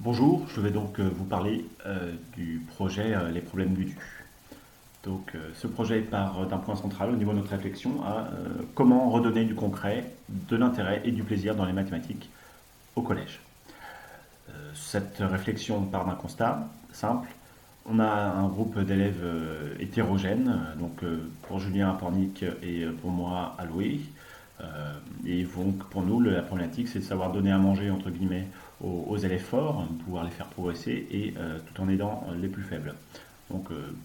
Bonjour, je vais donc vous parler du projet Les problèmes du DU. Ce projet part d'un point central au niveau de notre réflexion à comment redonner du concret, de l'intérêt et du plaisir dans les mathématiques au collège. Cette réflexion part d'un constat simple. On a un groupe d'élèves hétérogènes, pour Julien à Pornic et pour moi à Loué. Et donc pour nous, la problématique, c'est de savoir donner à manger, entre guillemets, aux élèves forts, pouvoir les faire progresser et tout en aidant les plus faibles.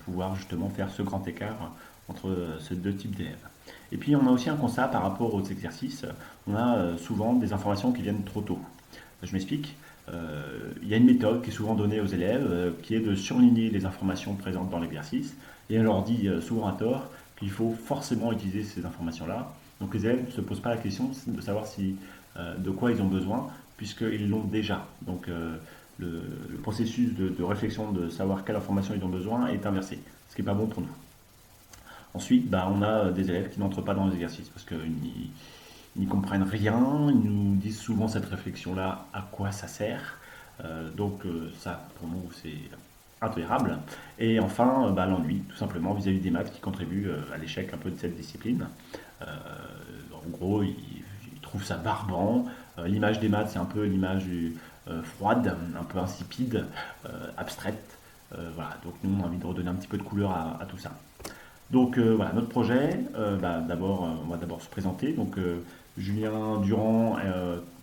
Pouvoir justement faire ce grand écart entre ces deux types d'élèves. Et puis on a aussi un constat par rapport aux exercices. On a souvent des informations qui viennent trop tôt. Je m'explique. Il y a une méthode qui est souvent donnée aux élèves, qui est de surligner les informations présentes dans l'exercice, et on leur dit souvent à tort qu'il faut forcément utiliser ces informations-là. Donc les élèves ne se posent pas la question de savoir de quoi ils ont besoin, puisqu'ils l'ont déjà. Le processus de réflexion de savoir quelle information ils ont besoin est inversé, ce qui n'est pas bon pour nous. Ensuite, on a des élèves qui n'entrent pas dans les exercices, parce qu'ils n'y comprennent rien, ils nous disent souvent cette réflexion-là, à quoi ça sert. Ça, pour nous, c'est intolérable. Et enfin, l'ennui, tout simplement, vis-à-vis des maths qui contribuent à l'échec un peu de cette discipline. Euh, En gros, ils trouvent ça barbant. L'image des maths, c'est un peu l'image froide, un peu insipide, abstraite. Voilà, donc nous, on a envie de redonner un petit peu de couleur à tout ça. Voilà, notre projet, on va d'abord se présenter. Julien Durand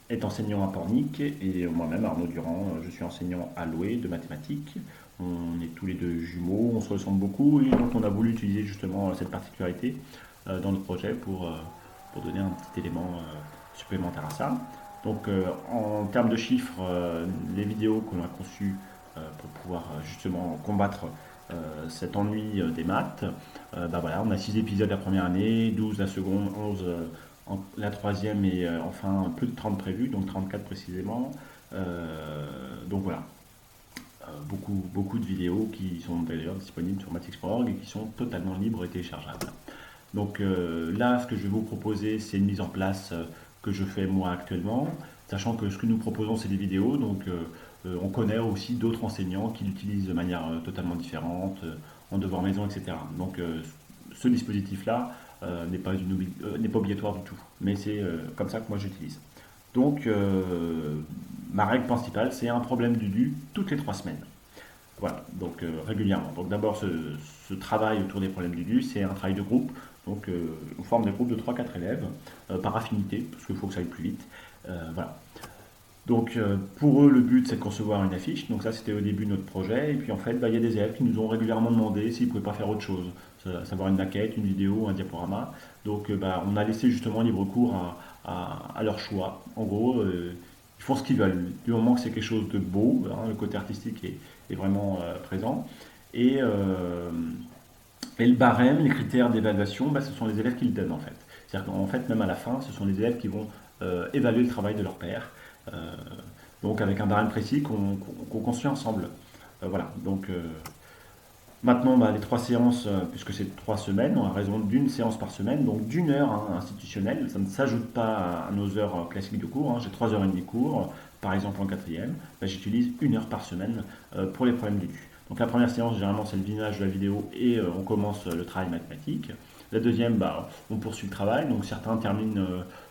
est enseignant à Pornic et moi-même, Arnaud Durand, je suis enseignant à Loué de mathématiques. On est tous les deux jumeaux, on se ressemble beaucoup et donc on a voulu utiliser justement cette particularité dans notre projet pour donner un petit élément supplémentaire à ça. En termes de chiffres, les vidéos qu'on a conçues pour pouvoir justement combattre cet ennui des maths, voilà, on a 6 épisodes la première année, 12 la seconde, 11 la troisième et enfin plus de 30 prévus, donc 34 précisément. Voilà, beaucoup de vidéos qui sont d'ailleurs disponibles sur mathexport.org et qui sont totalement libres et téléchargeables. Là, ce que je vais vous proposer, c'est une mise en place que je fais moi actuellement, sachant que ce que nous proposons, c'est des vidéos. On connaît aussi d'autres enseignants qui l'utilisent de manière totalement différente, en devoir maison, etc. Ce dispositif-là n'est pas obligatoire du tout, mais c'est comme ça que moi j'utilise. Donc, ma règle principale, c'est un problème du DU toutes les 3 semaines. Voilà, régulièrement. Donc d'abord, ce travail autour des problèmes du DU, c'est un travail de groupe. On forme des groupes de 3-4 élèves par affinité, parce qu'il faut que ça aille plus vite. Voilà. Pour eux, le but, c'est de concevoir une affiche. Donc ça, c'était au début de notre projet. Et puis en fait, il y a des élèves qui nous ont régulièrement demandé s'ils ne pouvaient pas faire autre chose, à savoir une maquette, une vidéo, un diaporama. On a laissé justement libre cours à leur choix. En gros, ils font ce qu'ils veulent. Du moment que c'est quelque chose de beau, hein, le côté artistique est vraiment présent. Et, euh, et le barème, les critères d'évaluation, ce sont les élèves qui le donnent en fait. C'est-à-dire qu'en fait, même à la fin, ce sont les élèves qui vont évaluer le travail de leur père. Euh, avec un barème précis qu'on construit ensemble. Voilà. Maintenant, les 3 séances, puisque c'est 3 semaines, on a raison d'une séance par semaine, donc d'une heure hein, institutionnelle. Ça ne s'ajoute pas à nos heures classiques de cours. Hein. J'ai 3 heures et demie de cours, par exemple en quatrième. J'utilise une heure par semaine pour les problèmes du DU. Donc la première séance, généralement, c'est le binage de la vidéo et on commence le travail mathématique. La deuxième, on poursuit le travail. Donc certains terminent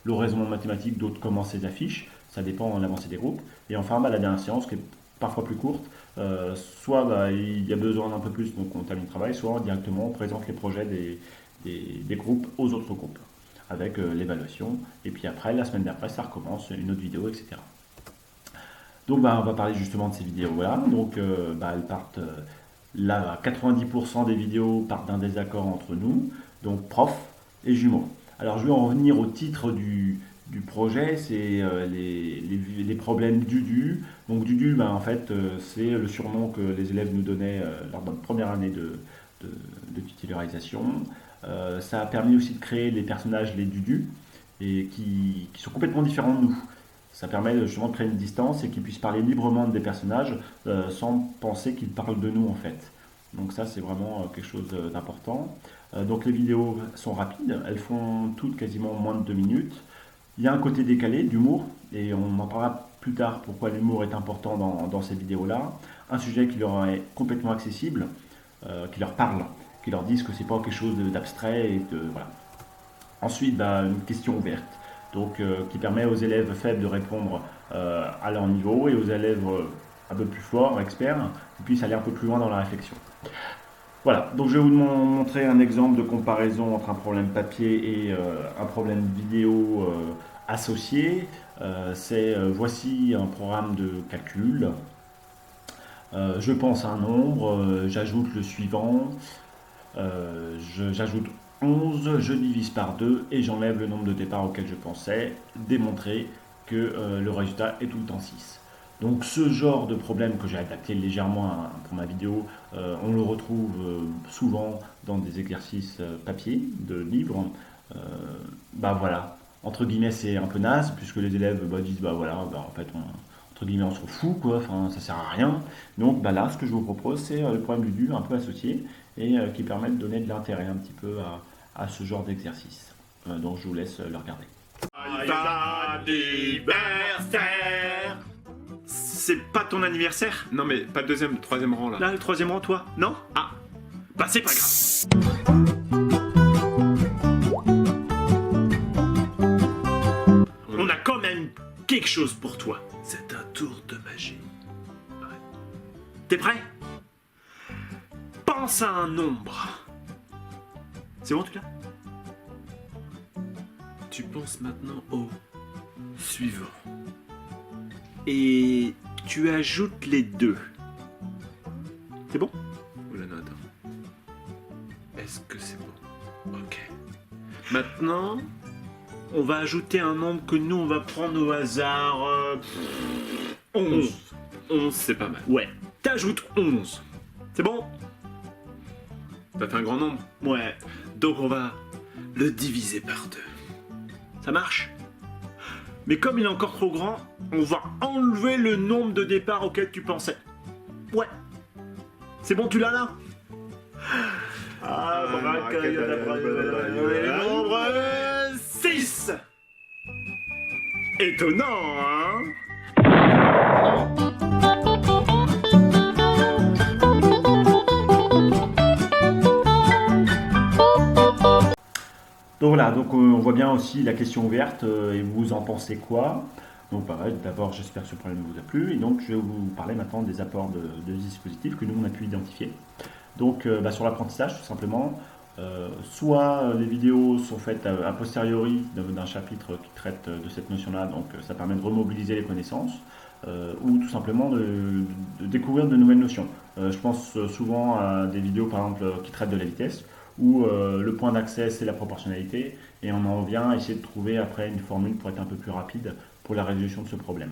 le raisonnement mathématique, d'autres commencent les affiches. Ça dépend de l'avancée des groupes. Et enfin, la dernière séance, qui est parfois plus courte, soit il y a besoin d'un peu plus, donc on termine le travail, soit directement on présente les projets des groupes aux autres groupes, avec l'évaluation. Et puis après, la semaine d'après, ça recommence, une autre vidéo, etc. On va parler justement de ces vidéos-là. Elles partent, là, 90% des vidéos partent d'un désaccord entre nous, donc prof et jumeaux. Alors je vais en revenir au titre du projet, c'est les problèmes d'UDU. Donc DUDU, en fait, c'est le surnom que les élèves nous donnaient lors de notre première année de titularisation. Ça a permis aussi de créer les personnages, les DUDU, et qui sont complètement différents de nous. Ça permet justement de créer une distance et qu'ils puissent parler librement des personnages sans penser qu'ils parlent de nous en fait. Donc ça c'est vraiment quelque chose d'important. Les vidéos sont rapides, elles font toutes quasiment moins de 2 minutes. Il y a un côté décalé d'humour et on en parlera plus tard pourquoi l'humour est important dans ces vidéos-là. Un sujet qui leur est complètement accessible, qui leur parle, qui leur dise que c'est pas quelque chose d'abstrait. Voilà. Ensuite, une question ouverte, donc qui permet aux élèves faibles de répondre à leur niveau et aux élèves un peu plus forts, experts, qui puissent aller un peu plus loin dans la réflexion. Voilà, donc je vais vous montrer un exemple de comparaison entre un problème papier et un problème vidéo associé. Voici un programme de calcul. Je pense à un nombre, j'ajoute le suivant, j'ajoute 11, je divise par 2 et j'enlève le nombre de départ auquel je pensais, démontrer que le résultat est tout le temps 6. Donc ce genre de problème que j'ai adapté légèrement pour ma vidéo, on le retrouve souvent dans des exercices papier de livres. Voilà, entre guillemets c'est un peu naze puisque les élèves disent en fait entre guillemets on s'en fout quoi, enfin ça sert à rien. Donc là ce que je vous propose c'est le problème du un peu associé et qui permet de donner de l'intérêt un petit peu à ce genre d'exercice. Donc je vous laisse le regarder. Anniversaire. C'est pas ton anniversaire? Non mais pas le deuxième, le troisième rang là. Là, le troisième rang, toi? Non? Ah, Bah c'est pas grave. On a quand même quelque chose pour toi. c'est un tour de magie. T'es prêt? Pense à un nombre. C'est bon, tu l'as? Tu penses maintenant au suivant. Et tu ajoutes les deux. C'est bon? Oula non, attends. Est-ce que c'est bon? Ok. Maintenant, On va ajouter un nombre que nous, on va prendre au hasard. 11. 11 c'est pas mal. Ouais. T'ajoutes 11. C'est bon? Ça fait un grand nombre. Ouais. Donc on va le diviser par 2. Ça marche? Mais comme il est encore trop grand, on va enlever le nombre de départs auquel tu pensais. Ouais. C'est bon, tu l'as là? Ah, le nombre 6. Étonnant, hein? Donc voilà, on voit bien aussi la question ouverte et vous en pensez quoi? Donc d'abord j'espère que ce problème vous a plu et donc je vais vous parler maintenant des apports de dispositifs que nous on a pu identifier. Donc sur l'apprentissage tout simplement, soit les vidéos sont faites a posteriori d'un chapitre qui traite de cette notion-là, donc ça permet de remobiliser les connaissances, ou tout simplement de découvrir de nouvelles notions. Je pense souvent à des vidéos par exemple qui traitent de la vitesse, où le point d'accès c'est la proportionnalité et on en vient à essayer de trouver après une formule pour être un peu plus rapide pour la résolution de ce problème.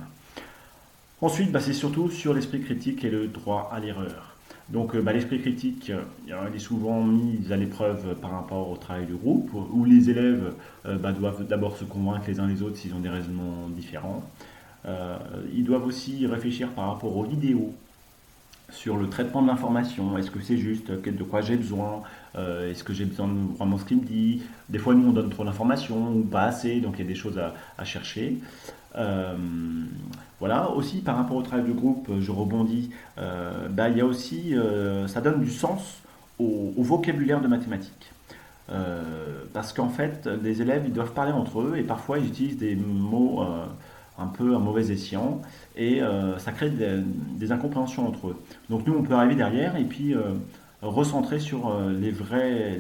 Ensuite, c'est surtout sur l'esprit critique et le droit à l'erreur. Donc l'esprit critique, il est souvent mis à l'épreuve par rapport au travail de groupe, où les élèves doivent d'abord se convaincre les uns les autres s'ils ont des raisonnements différents. Ils doivent aussi réfléchir par rapport aux vidéos, sur le traitement de l'information, est-ce que c'est juste, de quoi j'ai besoin, est-ce que j'ai besoin de vraiment ce qu'il me dit. Des fois nous on donne trop d'informations ou pas assez, donc il y a des choses à chercher. Voilà, aussi par rapport au travail de groupe, je rebondis, il y a aussi, ça donne du sens au vocabulaire de mathématiques. Parce qu'en fait, les élèves ils doivent parler entre eux et parfois ils utilisent des mots un peu à mauvais escient et ça crée des incompréhensions entre eux. Donc nous on peut arriver derrière et puis recentrer sur les vrais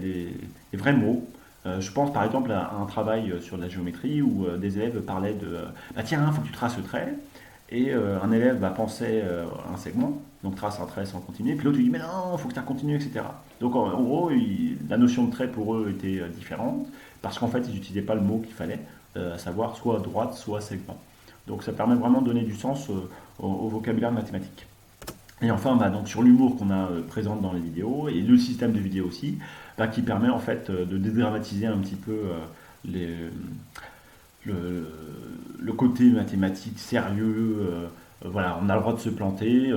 mots. Je pense par exemple à un travail sur la géométrie où des élèves parlaient de tiens, il faut que tu traces le trait. Et un élève pensait à un segment, donc trace un trait sans continuer, puis l'autre lui dit mais non, il faut que tu continues, etc. Donc en gros, la notion de trait pour eux était différente, parce qu'en fait ils n'utilisaient pas le mot qu'il fallait, à savoir soit droite, soit segment. Donc ça permet vraiment de donner du sens au vocabulaire mathématique. Et enfin, donc sur l'humour qu'on a présent dans les vidéos, et le système de vidéo aussi, qui permet en fait de dédramatiser un petit peu le côté mathématique sérieux. Voilà, on a le droit de se planter.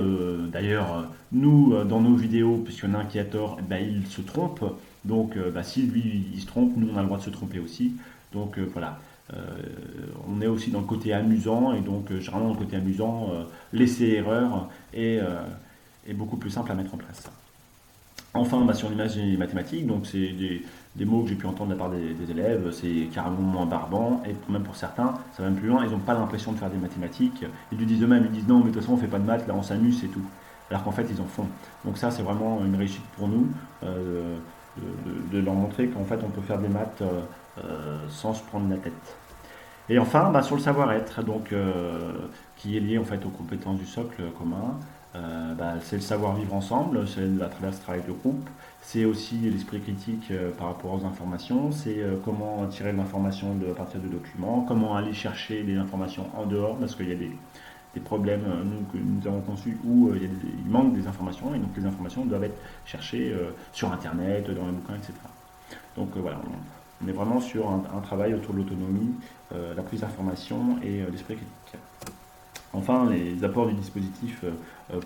D'ailleurs, nous, dans nos vidéos, puisqu'il y en a un qui a tort, il se trompe. Donc, si lui, il se trompe, nous, on a le droit de se tromper aussi. Donc, voilà. On est aussi dans le côté amusant, et donc généralement dans le côté amusant, l'essai-erreur est beaucoup plus simple à mettre en place. Enfin, sur l'image des mathématiques, donc c'est des mots que j'ai pu entendre de la part des élèves, c'est carrément moins barbant, et même pour certains, ça va même plus loin, ils n'ont pas l'impression de faire des mathématiques, ils lui disent eux-mêmes, ils disent non, mais de toute façon on fait pas de maths, là on s'amuse, c'est tout. Alors qu'en fait ils en font. Donc ça c'est vraiment une réussite pour nous, de leur montrer qu'en fait on peut faire des maths sans se prendre la tête. Et enfin, sur le savoir-être, donc, qui est lié en fait aux compétences du socle commun, c'est le savoir-vivre ensemble, c'est à travers ce travail de groupe, c'est aussi l'esprit critique par rapport aux informations, c'est comment tirer de l'information à partir de documents, comment aller chercher des informations en dehors, parce qu'il y a des problèmes que nous avons conçus où il manque des informations, et donc les informations doivent être cherchées sur Internet, dans les bouquins, etc. Donc voilà, on est vraiment sur un travail autour de l'autonomie, la prise d'information et l'esprit critique. Enfin, les apports du dispositif,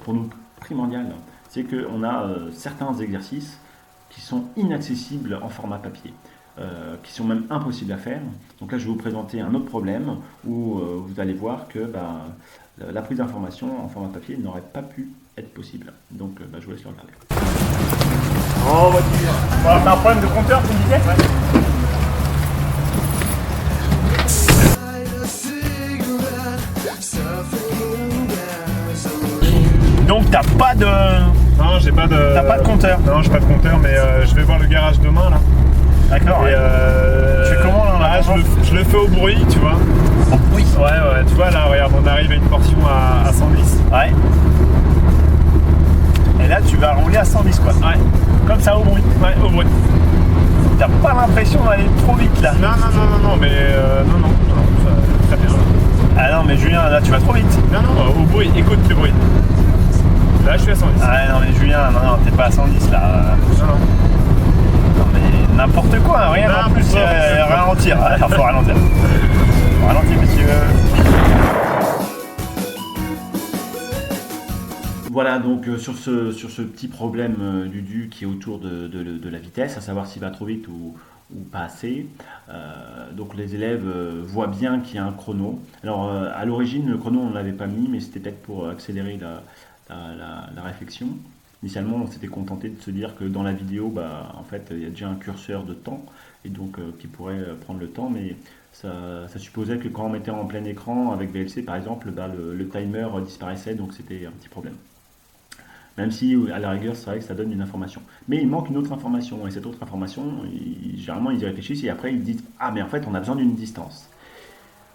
pour nous primordial, c'est qu'on a certains exercices qui sont inaccessibles en format papier, qui sont même impossibles à faire. Donc là, je vais vous présenter un autre problème où vous allez voir que la prise d'information en format papier n'aurait pas pu être possible. Donc je vous laisse le regarder. Oh, voiture. Bon, c'est un problème de compteur, tu me disais? Ouais. Donc t'as pas de... Non, j'ai pas de... T'as pas de compteur? Non, j'ai pas de compteur, mais je vais voir le garage demain, là. D'accord, ouais. Tu fais comment, là, je le fais au bruit, tu vois. Oui. Ouais, tu vois, là, regarde, on arrive à une portion à 110. Ouais. Et là, tu vas rouler à 110, quoi. Ouais. Comme ça, au bruit. Ouais, au bruit. T'as pas l'impression d'aller trop vite, là? Non, mais ça, très bien. Ah non, mais Julien, là, tu vas trop vite. Non, au bruit, écoute le bruit. Là, je suis à 110. Ah non, mais Julien, non, t'es pas à 110, là. Non, mais n'importe quoi, rien en plus, ralentir. Alors, faut ralentir. Faut ralentir, messieurs. Voilà, donc sur ce petit problème du qui est autour de la vitesse, à savoir s'il va trop vite ou pas assez. Donc les élèves voient bien qu'il y a un chrono. Alors à l'origine, le chrono on ne l'avait pas mis, mais c'était peut-être pour accélérer la réflexion. Initialement, on s'était contenté de se dire que dans la vidéo, en fait, il y a déjà un curseur de temps, et donc qui pourrait prendre le temps, mais ça supposait que quand on mettait en plein écran avec VLC par exemple, le timer disparaissait, donc c'était un petit problème. Même si, à la rigueur, c'est vrai que ça donne une information. Mais il manque une autre information, et cette autre information, généralement, ils y réfléchissent, et après, ils disent « Ah, mais en fait, on a besoin d'une distance. »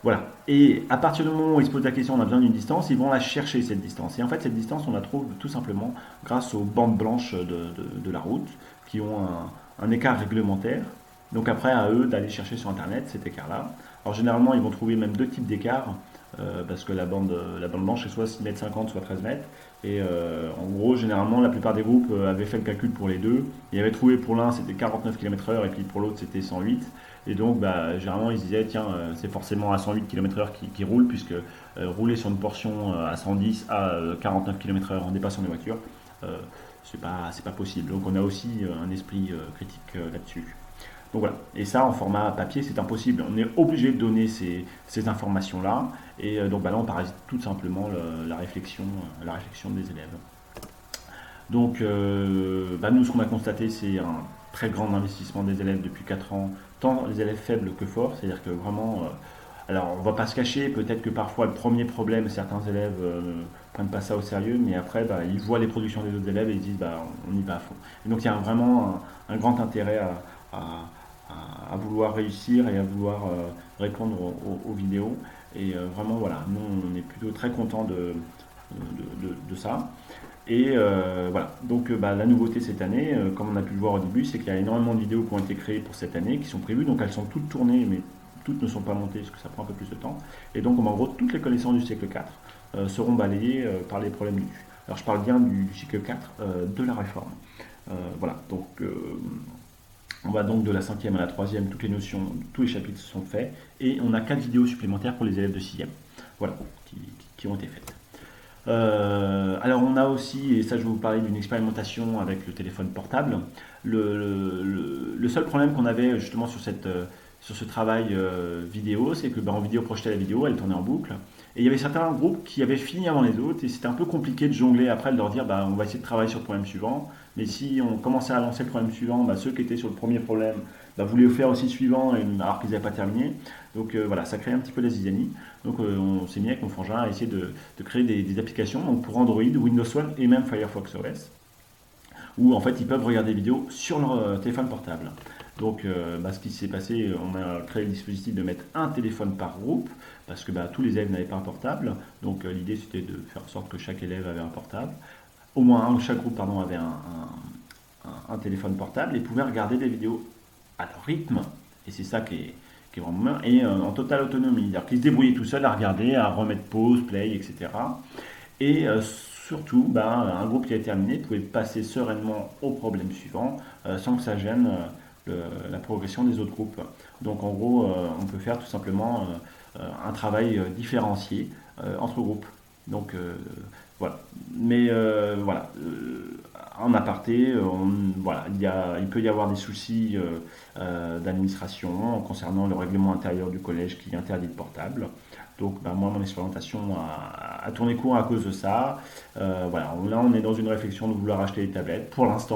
Voilà. Et à partir du moment où ils se posent la question « On a besoin d'une distance », ils vont la chercher, cette distance. Et en fait, cette distance, on la trouve tout simplement grâce aux bandes blanches de la route, qui ont un écart réglementaire. Donc après, à eux d'aller chercher sur Internet cet écart-là. Alors généralement, ils vont trouver même deux types d'écarts, parce que la bande blanche est soit 6,50 m, soit 13 mètres. Et en gros, généralement, la plupart des groupes avaient fait le calcul pour les deux. Ils avaient trouvé pour l'un, c'était 49 km/h, et puis pour l'autre, c'était 108. Et donc, généralement, ils se disaient, tiens, c'est forcément à 108 km/h qui roule, puisque rouler sur une portion à 110 à 49 km/h en dépassant les voitures, c'est pas possible. Donc, on a aussi un esprit critique là-dessus. Donc voilà, et ça en format papier c'est impossible, on est obligé de donner ces informations-là, et donc là on parasite tout simplement la réflexion des élèves. Donc nous ce qu'on a constaté c'est un très grand investissement des élèves depuis 4 ans, tant les élèves faibles que forts, c'est-à-dire que vraiment, alors on ne va pas se cacher, peut-être que parfois le premier problème, certains élèves ne prennent pas ça au sérieux, mais après ils voient les productions des autres élèves et ils disent on y va à fond. Et donc il y a vraiment un grand intérêt à vouloir réussir et à vouloir répondre aux vidéos. Et vraiment, voilà, nous, on est plutôt très contents de ça. Et voilà, donc la nouveauté cette année, comme on a pu le voir au début, c'est qu'il y a énormément de vidéos qui ont été créées pour cette année, qui sont prévues, donc elles sont toutes tournées, mais toutes ne sont pas montées, parce que ça prend un peu plus de temps. Et donc, en gros, toutes les connaissances du siècle 4 seront balayées par les problèmes du. Alors, je parle bien du cycle 4 de la réforme. Voilà, donc on va donc de la 5e à la 3e, toutes les notions, tous les chapitres sont faits, et on a 4 vidéos supplémentaires pour les élèves de 6e, voilà, qui ont été faites. Alors on a aussi, et ça je vais vous parler d'une expérimentation avec le téléphone portable. Le seul problème qu'on avait justement sur sur ce travail vidéo, c'est que en vidéo projetait la vidéo, elle tournait en boucle. Et il y avait certains groupes qui avaient fini avant les autres, et c'était un peu compliqué de jongler après, de leur dire on va essayer de travailler sur le problème suivant. Mais si on commençait à lancer le problème suivant, ceux qui étaient sur le premier problème voulaient faire aussi le suivant alors qu'ils n'avaient pas terminé. Donc voilà, ça crée un petit peu la zizanie. Donc on s'est mis avec mon frangin à essayer de créer des applications donc pour Android, Windows Phone et même Firefox OS, où en fait ils peuvent regarder des vidéos sur leur téléphone portable. Donc ce qui s'est passé, on a créé le dispositif de mettre un téléphone par groupe, parce que tous les élèves n'avaient pas un portable. Donc l'idée c'était de faire en sorte que chaque élève avait un portable. Au moins chaque groupe avait un téléphone portable et pouvait regarder des vidéos à leur rythme. Et c'est ça qui est vraiment bien. Et en totale autonomie. C'est-à-dire qu'ils se débrouillaient tout seuls à regarder, à remettre pause, play, etc. Et surtout, un groupe qui a terminé pouvait passer sereinement au problème suivant sans que ça gêne la progression des autres groupes. Donc en gros, on peut faire tout simplement un travail différencié entre groupes. Donc voilà. Mais voilà, en aparté, il peut y avoir des soucis d'administration concernant le règlement intérieur du collège qui interdit le portable. Donc moi, mon expérimentation a tourné court à cause de ça. Voilà, là, on est dans une réflexion de vouloir acheter des tablettes. Pour l'instant,